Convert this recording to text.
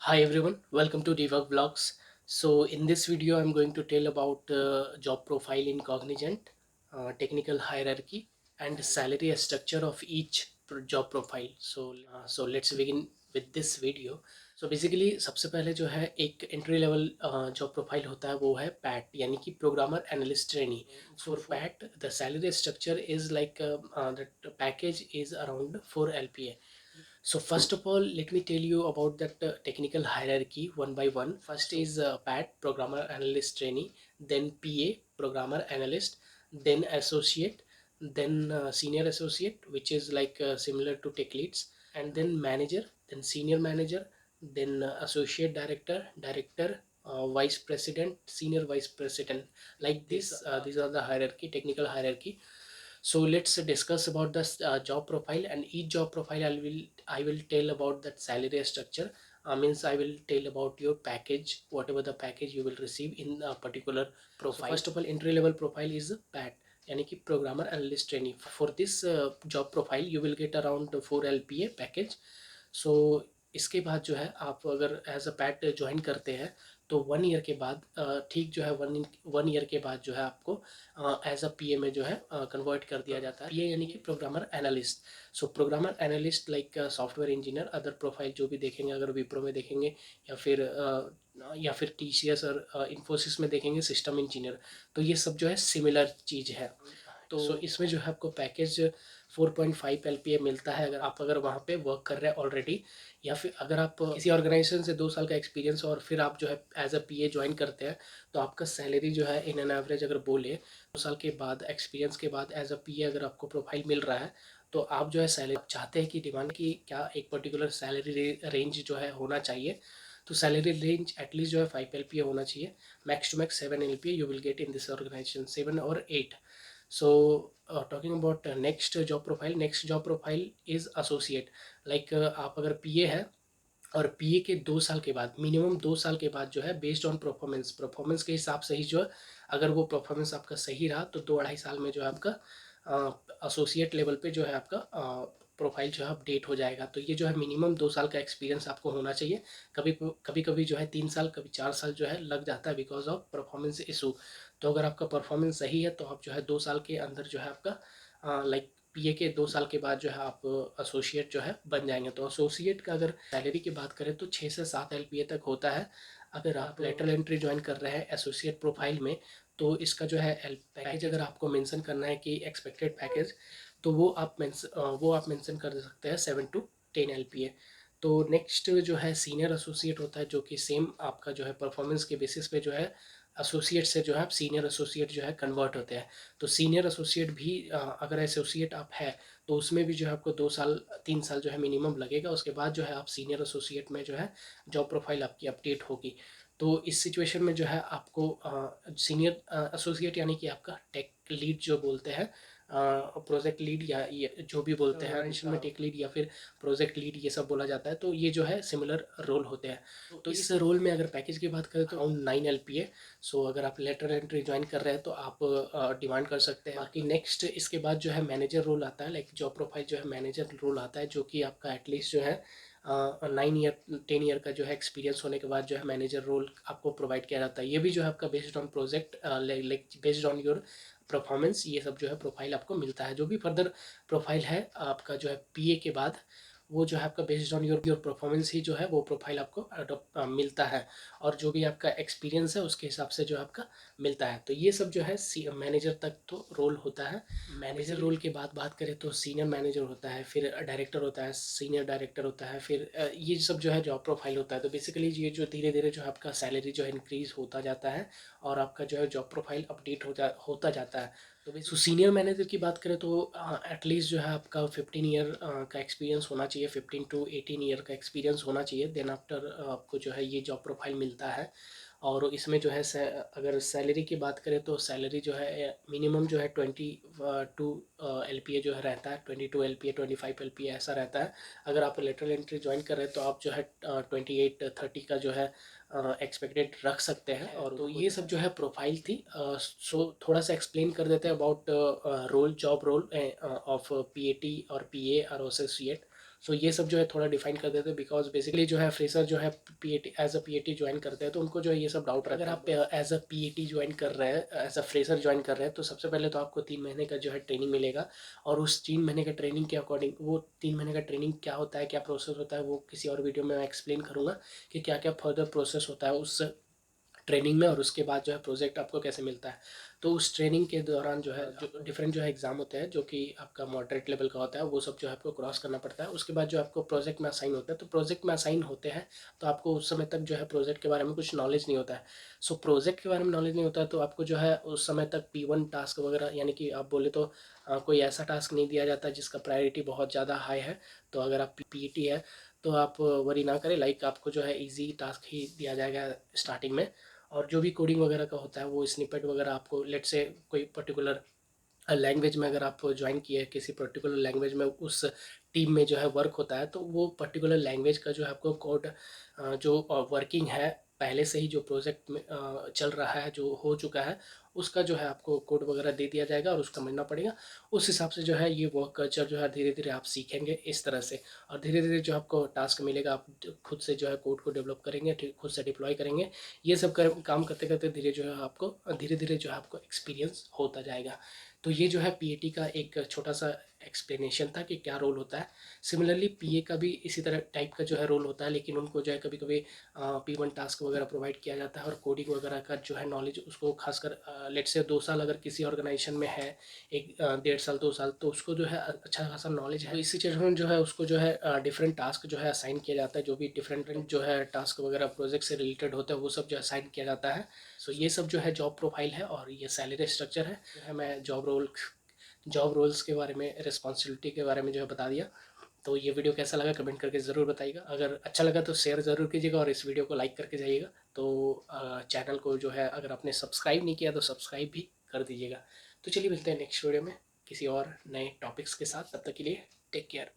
Hi everyone, welcome to Devak Vlogs. So in this video, I'm going to tell about job profile in Cognizant, technical hierarchy, and salary structure of each job profile. So let's begin with this video. So basically सबसे पहले जो है एक entry level job profile होता है वो है PAT यानी कि programmer analyst trainee. For PAT the salary structure is like the package is around 4 LPA. So first of all, let me tell you about that technical hierarchy one by one. First is PAT, Programmer Analyst Trainee, then PA, Programmer Analyst, then Associate, then Senior Associate, which is like similar to Tech Leads, and then Manager, then Senior Manager, then Associate Director, Director, Vice President, Senior Vice President. Like this, these are the hierarchy, technical hierarchy. So let's discuss about the job profile, and each job profile I will tell about that salary structure. Means I will tell about your package, whatever the package you will receive in a particular profile. So first of all, entry level profile is PAT, यानी कि programmer analyst training. For this job profile you will get around 4 LPA package. So इसके बाद जो है आप अगर as a PAT join करते हैं तो 1 ईयर के बाद ठीक जो है 1 ईयर के बाद जो है आपको एज अ पीए में जो है कन्वर्ट कर दिया जाता है. पीए यानी कि programmer analyst. So programmer analyst like software engineer, other profile जो भी देखेंगे अगर विप्रो में देखेंगे या फिर टीसीएस और इन्फोसिस में देखेंगे सिस्टम इंजीनियर, तो ये सब जो है सिमिलर चीज़ है. तो इसमें जो है आपको पैकेज 4.5 LPA मिलता है अगर वहाँ पे वर्क कर रहे हैं ऑलरेडी, या फिर अगर आप किसी ऑर्गेनाइजेशन से 2 साल का एक्सपीरियंस और फिर आप जो है एज अ पीए ज्वाइन करते हैं तो आपका सैलरी जो है इन एन एवरेज अगर बोले 2 साल के बाद एक्सपीरियंस के बाद एज अ पीए अगर आपको प्रोफाइल मिल रहा है तो आप जो है सैलरी आप चाहते हैं कि डिमांड की क्या एक पर्टिकुलर सैलरी रेंज जो है होना चाहिए. तो सैलरी रेंज एटलीस्ट जो है 5 LPA होना चाहिए. Max to max 7 LPA you will get in this organisation, 7 or 8. So talking about next job profile is associate. Like आप अगर पीए है और पीए के 2 साल के बाद, मिनिमम 2 साल के बाद जो है बेस्ड ऑन परफॉर्मेंस के हिसाब से ही जो है, अगर वो परफॉर्मेंस आपका सही रहा तो 2-2.5 साल में जो है आपका एसोसिएट लेवल पे जो है आपका प्रोफाइल जो है अपडेट हो जाएगा. तो ये जो है मिनिमम 2 साल का एक्सपीरियंस आपको होना चाहिए. कभी कभी जो है 3 साल, कभी 4 साल जो है लग जाता है बिकॉज ऑफ परफॉर्मेंस इशू. तो अगर आपका परफॉर्मेंस सही है तो आप जो है 2 साल के अंदर जो है आपका लाइक पीए के 2 साल के बाद जो है आप एसोसिएट जो है बन जाएंगे. तो एसोसिएट का अगर सैलरी की बात करें तो 6 से 7 LPA तक होता है. अगर आप लेटरल एंट्री ज्वाइन कर रहे हैं एसोसिएट प्रोफाइल में तो इसका जो है पैकेज अगर आपको मेंशन करना है कि एक्सपेक्टेड पैकेज, तो वो आप मेंशन कर सकते हैं 7 to 10 LPA. तो नेक्स्ट जो है सीनियर एसोसिएट होता है जो कि सेम आपका जो है परफॉर्मेंस के बेसिस पे जो है एसोसिएट से जो है आप सीनियर एसोसिएट जो है कन्वर्ट होते हैं. तो सीनियर एसोसिएट भी अगर एसोसिएट आप है तो उसमें भी जो है आपको 2 साल 3 साल जो है मिनिमम लगेगा. उसके बाद जो है आप सीनियर एसोसिएट में जो है जॉब प्रोफाइल आपकी अपडेट होगी. तो इस सिचुएशन में जो है आपको सीनियर एसोसिएट यानी कि आपका टेक लीड जो बोलते हैं, प्रोजेक्ट लीड या ये जो भी बोलते हैं ऑर्गेनाइजेशन में टेक लीड या फिर प्रोजेक्ट लीड ये सब बोला जाता है. तो ये जो है सिमिलर रोल होते हैं. तो इस रोल में अगर पैकेज की बात करें तो अराउंड 9 LPA. सो अगर आप लेटर एंट्री ज्वाइन कर रहे हैं तो आप डिमांड कर सकते हैं. बाकी नेक्स्ट इसके बाद जो है मैनेजर रोल आता है. लाइक जॉब प्रोफाइल जो है मैनेजर रोल आता है जो कि आपका एटलीस्ट जो है 9 ईयर 10 ईयर का जो है एक्सपीरियंस होने के बाद जो है मैनेजर रोल आपको प्रोवाइड किया जाता है. ये भी जो है आपका based on project like based on your performance ये सब जो है प्रोफाइल आपको मिलता है. जो भी फर्दर प्रोफाइल है आपका जो है पीए के बाद वो जो है आपका बेस्ड ऑन योर परफॉर्मेंस ही जो है वो प्रोफाइल आपको मिलता है. और जो भी आपका एक्सपीरियंस है उसके हिसाब से जो है आपका मिलता है. तो ये सब जो है मैनेजर तक तो रोल होता है. मैनेजर रोल के बाद बात करें तो सीनियर मैनेजर होता है, फिर डायरेक्टर होता है, सीनियर डायरेक्टर होता है, फिर ये सब जो है जॉब प्रोफाइल होता है. तो बेसिकली ये जो धीरे धीरे जो है आपका सैलरी जो है इंक्रीज होता जाता है और आपका जो है जॉब प्रोफाइल अपडेट होता जाता है. तो सीनियर मैनेजर की बात करें तो एटलीस्ट जो है आपका 15 ईयर का एक्सपीरियंस होना चाहिए, 15 to 18 ईयर का एक्सपीरियंस होना चाहिए. देन आफ्टर आपको जो है ये जॉब प्रोफाइल मिलता है. और इसमें जो है अगर सैलरी की बात करें तो सैलरी जो है मिनिमम जो है 22 LPA जो है रहता है. 22 LPA 25 LPA ऐसा रहता है. अगर आप लेटरल एंट्री ज्वाइन कर रहे हैं तो आप जो है 28-30 का जो है एक्सपेक्टेड रख सकते हैं. और तो ये सब जो है प्रोफाइल थी. सो थोड़ा सा एक्सप्लेन कर देते हैं about job role of PAT और पीए और एसोसिएट. सो ये सब जो है थोड़ा डिफाइन कर देते हैं, बिकॉज बेसिकली जो है फ्रेशर जो है PAT as a PAT join करते हैं तो उनको जो है ये सब डाउट रहता है। अगर आप एज अ पीएटी ज्वाइन कर रहे हैं, एज अ फ्रेशर ज्वाइन कर रहे हैं, तो सबसे पहले तो आपको 3 महीने का जो है ट्रेनिंग मिलेगा। और उस 3 महीने के ट्रेनिंग के अकॉर्डिंग, वो 3 महीने का ट्रेनिंग क्या होता है, क्या प्रोसेस होता है, वो किसी और वीडियो में मैं एक्सप्लेन करूँगा कि क्या क्या फर्दर प्रोसेस होता है उस ट्रेनिंग में, और उसके बाद जो है प्रोजेक्ट आपको कैसे मिलता है। तो उस ट्रेनिंग के दौरान जो है जो डिफरेंट जो है एग्ज़ाम होते हैं, जो कि आपका मॉडरेट लेवल का होता है, वो सब जो है आपको क्रॉस करना पड़ता है। उसके बाद जो आपको प्रोजेक्ट में असाइन होता है, तो प्रोजेक्ट में असाइन होते हैं तो आपको उस समय तक जो है प्रोजेक्ट के बारे में कुछ नॉलेज नहीं होता है। सो प्रोजेक्ट के बारे में नॉलेज नहीं होता है तो आपको जो है उस समय तक P1 टास्क वगैरह, यानी कि आप बोले तो कोई ऐसा टास्क नहीं दिया जाता जिसका प्रायोरिटी बहुत ज़्यादा हाई है। तो अगर आप पीईटी है तो आप वरी ना करें, लाइक आपको जो है इजी टास्क ही दिया जाएगा स्टार्टिंग में। और जो भी कोडिंग वगैरह का होता है वो स्निपेट वगैरह आपको, लेट से कोई पर्टिकुलर लैंग्वेज में अगर आप ज्वाइन किए किसी पर्टिकुलर लैंग्वेज में, उस टीम में जो है वर्क होता है, तो वो पर्टिकुलर लैंग्वेज का जो है आपको कोड जो वर्किंग है पहले से ही, जो प्रोजेक्ट में चल रहा है, जो हो चुका है, उसका जो है आपको कोड वगैरह दे दिया जाएगा और उसका समझना पड़ेगा। उस हिसाब से जो है ये वर्क कल्चर जो है धीरे धीरे आप सीखेंगे इस तरह से। और धीरे धीरे जो आपको टास्क मिलेगा, आप खुद से जो है कोड को डेवलप करेंगे, खुद से डिप्लॉय करेंगे। ये सब काम करते करते धीरे जो है आपको धीरे धीरे जो है आपको एक्सपीरियंस होता जाएगा। तो ये जो है पीएटी का एक छोटा सा एक्सप्लेनेशन था कि क्या रोल होता है। सिमिलरली पीए का भी इसी तरह टाइप का जो है रोल होता है, लेकिन उनको जो है कभी कभी P1 टास्क वगैरह प्रोवाइड किया जाता है, और कोडिंग वगैरह का जो है नॉलेज उसको खासकर लेट से 2 साल अगर किसी ऑर्गेनाइजेशन में है, 1 1.5 साल 2 साल, तो उसको जो है अच्छा खासा नॉलेज है। तो इसी सिचुएशन में जो है उसको जो है डिफरेंट टास्क जो है असाइन किया जाता है, जो भी डिफरेंट जो है टास्क वगैरह प्रोजेक्ट से रिलेटेड होते हैं वो सब जो असाइन किया जाता है। सो ये सब जो है जॉब प्रोफाइल है और ये सैलरी स्ट्रक्चर है। जो है मैं जॉब रोल्स के बारे में, रिस्पॉन्सिबिलिटी के बारे में जो है बता दिया। तो ये वीडियो कैसा लगा कमेंट करके ज़रूर बताइएगा। अगर अच्छा लगा तो शेयर ज़रूर कीजिएगा और इस वीडियो को लाइक करके जाइएगा। तो चैनल को जो है अगर आपने सब्सक्राइब नहीं किया तो सब्सक्राइब भी कर दीजिएगा। तो चलिए मिलते हैं नेक्स्ट वीडियो में किसी और नए टॉपिक्स के साथ। तब तक के लिए टेक केयर।